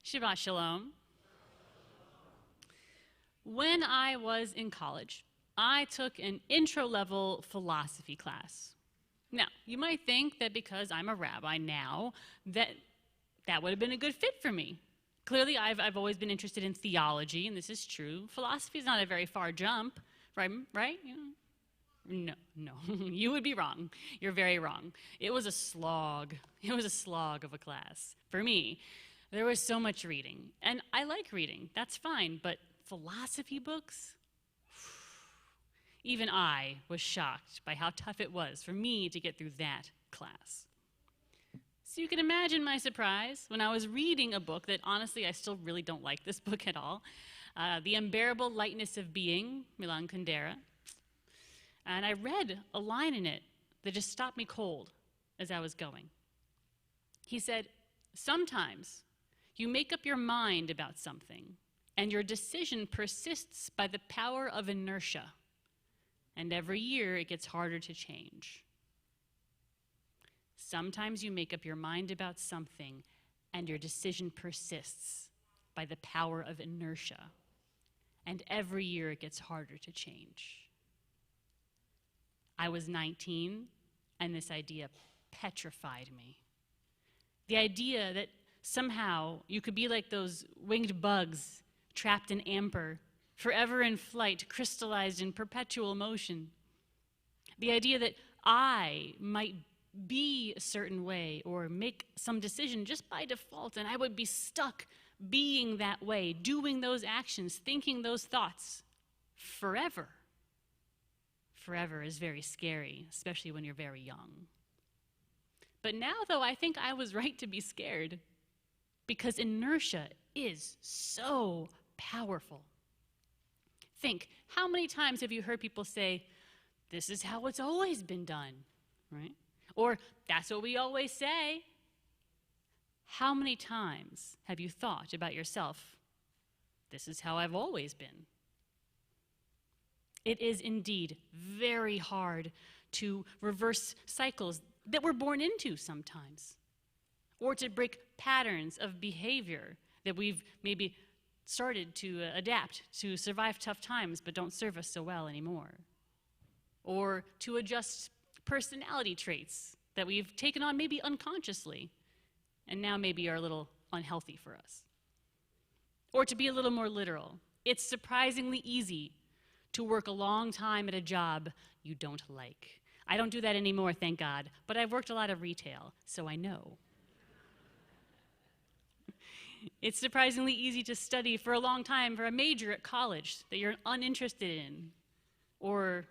Shabbat Shalom. When I was in college, I took an intro-level philosophy class. Now, you might think that because I'm a rabbi now, that would have been a good fit for me. Clearly, I've always been interested in theology, and this is true. Philosophy is not a very far jump, right? No, you would be wrong. You're very wrong. It was a slog. It was a slog of a class. For me, there was so much reading. And I like reading. That's fine. But philosophy books? Even I was shocked by how tough it was for me to get through that class. So you can imagine my surprise when I was reading a book that, honestly, I still really don't like this book at all. The Unbearable Lightness of Being, Milan Kundera. And I read a line in it that just stopped me cold as I was going. He said, sometimes you make up your mind about something, and your decision persists by the power of inertia. And every year it gets harder to change. Sometimes you make up your mind about something, and your decision persists by the power of inertia. And every year it gets harder to change. I was 19, and this idea petrified me. The idea that somehow you could be like those winged bugs trapped in amber, forever in flight, crystallized in perpetual motion. The idea that I might be a certain way or make some decision just by default, and I would be stuck being that way, doing those actions, thinking those thoughts forever. Forever is very scary, especially when you're very young. But now, though, I think I was right to be scared, because inertia is so powerful. Think, how many times have you heard people say, this is how it's always been done, right? Or, that's what we always say. How many times have you thought about yourself, this is how I've always been? It is indeed very hard to reverse cycles that we're born into sometimes, or to break patterns of behavior that we've maybe started to adapt to survive tough times but don't serve us so well anymore, or to adjust personality traits that we've taken on maybe unconsciously and now maybe are a little unhealthy for us. Or to be a little more literal, it's surprisingly easy to work a long time at a job you don't like. I don't do that anymore, thank God, but I've worked a lot of retail, so I know. It's surprisingly easy to study for a long time for a major at college that you're uninterested in, or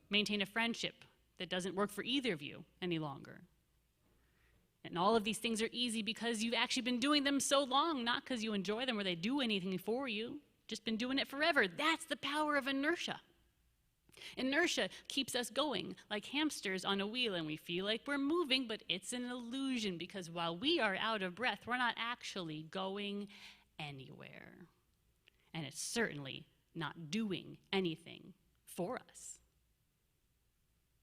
maintain a friendship that doesn't work for either of you any longer. And all of these things are easy because you've actually been doing them so long, not because you enjoy them or they do anything for you, just been doing it forever. That's the power of inertia. Inertia keeps us going like hamsters on a wheel, and we feel like we're moving, but it's an illusion, because while we are out of breath, we're not actually going anywhere. And it's certainly not doing anything for us.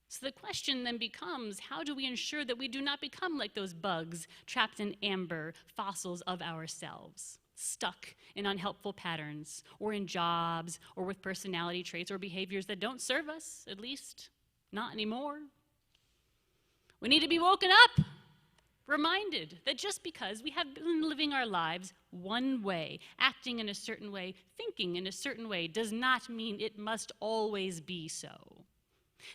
So the question then becomes, how do we ensure that we do not become like those bugs trapped in amber, fossils of ourselves, stuck in unhelpful patterns, or in jobs, or with personality traits or behaviors that don't serve us, at least not anymore? We need to be woken up, reminded that just because we have been living our lives one way, acting in a certain way, thinking in a certain way, does not mean it must always be so.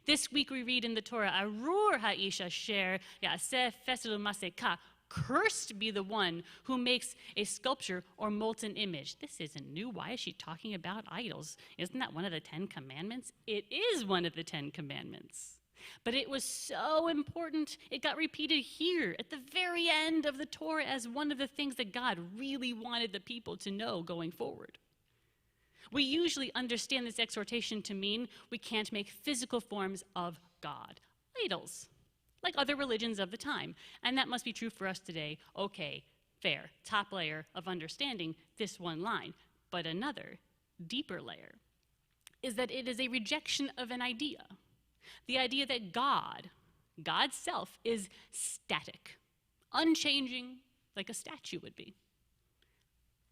This week we read in the Torah, Arur ha'ish asher ya'aseh fesel u'maseh. Cursed be the one who makes a sculpture or molten image. This isn't new. Why is she talking about idols? Isn't that one of the 10 Commandments? It is one of the 10 Commandments. But it was so important, it got repeated here at the very end of the Torah as one of the things that God really wanted the people to know going forward. We usually understand this exhortation to mean we can't make physical forms of God, idols, like other religions of the time. And that must be true for us today. Okay, fair, top layer of understanding this one line. But another, deeper layer, is that it is a rejection of an idea. The idea that God, God's self, is static, unchanging, like a statue would be.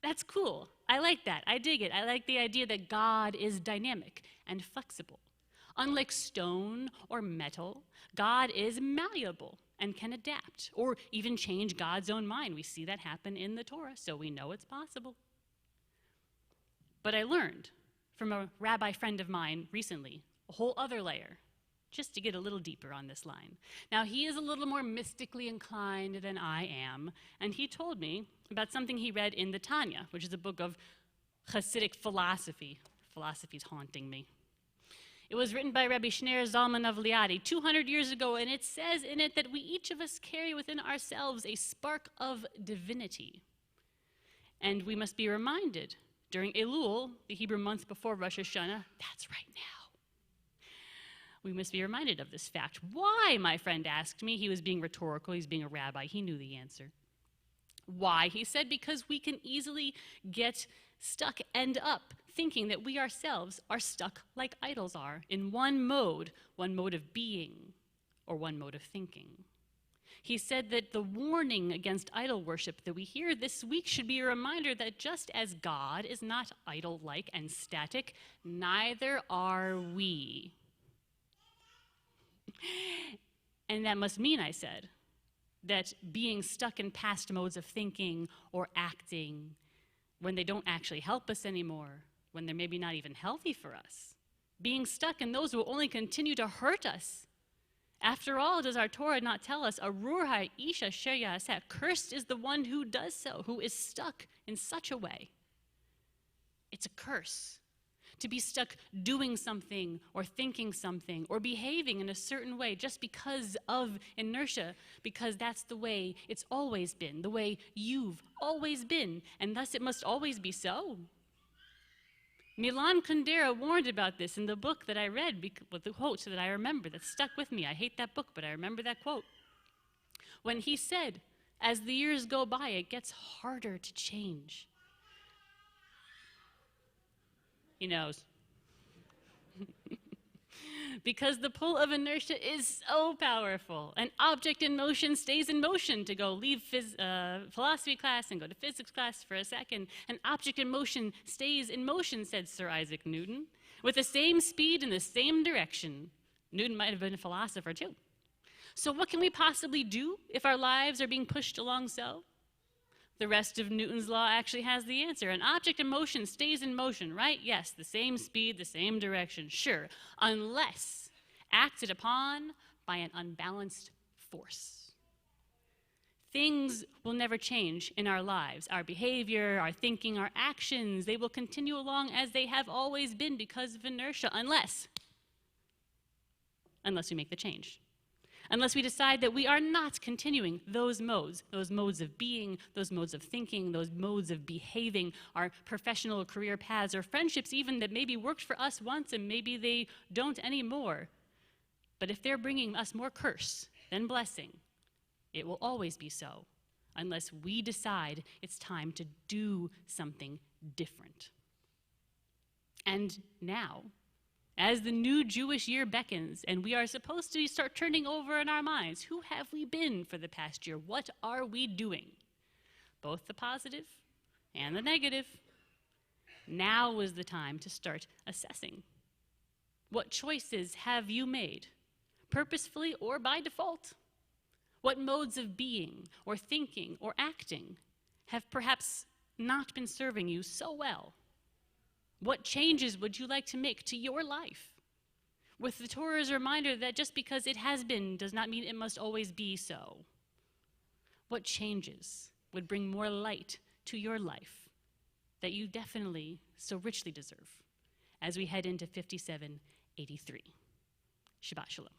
That's cool. I like that. I dig it. I like the idea that God is dynamic and flexible. Unlike stone or metal, God is malleable and can adapt or even change God's own mind. We see that happen in the Torah, so we know it's possible. But I learned from a rabbi friend of mine recently a whole other layer, just to get a little deeper on this line. Now, he is a little more mystically inclined than I am, and he told me about something he read in the Tanya, which is a book of Hasidic philosophy. Philosophy's haunting me. It was written by Rabbi Shner Zalman of Liadi 200 years ago, and it says in it that we each of us carry within ourselves a spark of divinity. And we must be reminded during Elul, the Hebrew month before Rosh Hashanah, that's right now. We must be reminded of this fact. Why, my friend asked me. He was being rhetorical. He's being a rabbi. He knew the answer. Why? He said, because we can easily get stuck, end up thinking that we ourselves are stuck like idols are in one mode of being, or one mode of thinking. He said that the warning against idol worship that we hear this week should be a reminder that just as God is not idol-like and static, neither are we. And that must mean, I said, that being stuck in past modes of thinking or acting when they don't actually help us anymore, when they're maybe not even healthy for us, being stuck in those will only continue to hurt us. After all, does our Torah not tell us, Arur ha'ish asher ya'aseh, cursed is the one who does so, who is stuck in such a way? It's a curse to be stuck doing something or thinking something or behaving in a certain way just because of inertia, because that's the way it's always been, the way you've always been, and thus it must always be so. Milan Kundera warned about this in the book that I read with the quote that I remember that stuck with me. I hate that book, but I remember that quote. When he said, as the years go by, it gets harder to change. He knows. Because the pull of inertia is so powerful. An object in motion stays in motion. To go leave philosophy class and go to physics class for a second. An object in motion stays in motion, said Sir Isaac Newton, with the same speed in the same direction. Newton might have been a philosopher too. So what can we possibly do if our lives are being pushed along so? The rest of Newton's law actually has the answer. An object in motion stays in motion, right? Yes, the same speed, the same direction, sure, unless acted upon by an unbalanced force. Things will never change in our lives. Our behavior, our thinking, our actions, they will continue along as they have always been because of inertia, unless we make the change. Unless we decide that we are not continuing those modes of being, those modes of thinking, those modes of behaving, our professional or career paths, or friendships even that maybe worked for us once and maybe they don't anymore. But if they're bringing us more curse than blessing, it will always be so, unless we decide it's time to do something different. And now, as the new Jewish year beckons, and we are supposed to start turning over in our minds, who have we been for the past year? What are we doing? Both the positive and the negative. Now is the time to start assessing. What choices have you made, purposefully or by default? What modes of being or thinking or acting have perhaps not been serving you so well? What changes would you like to make to your life? With the Torah's reminder that just because it has been does not mean it must always be so. What changes would bring more light to your life that you definitely so richly deserve as we head into 5783? Shabbat Shalom.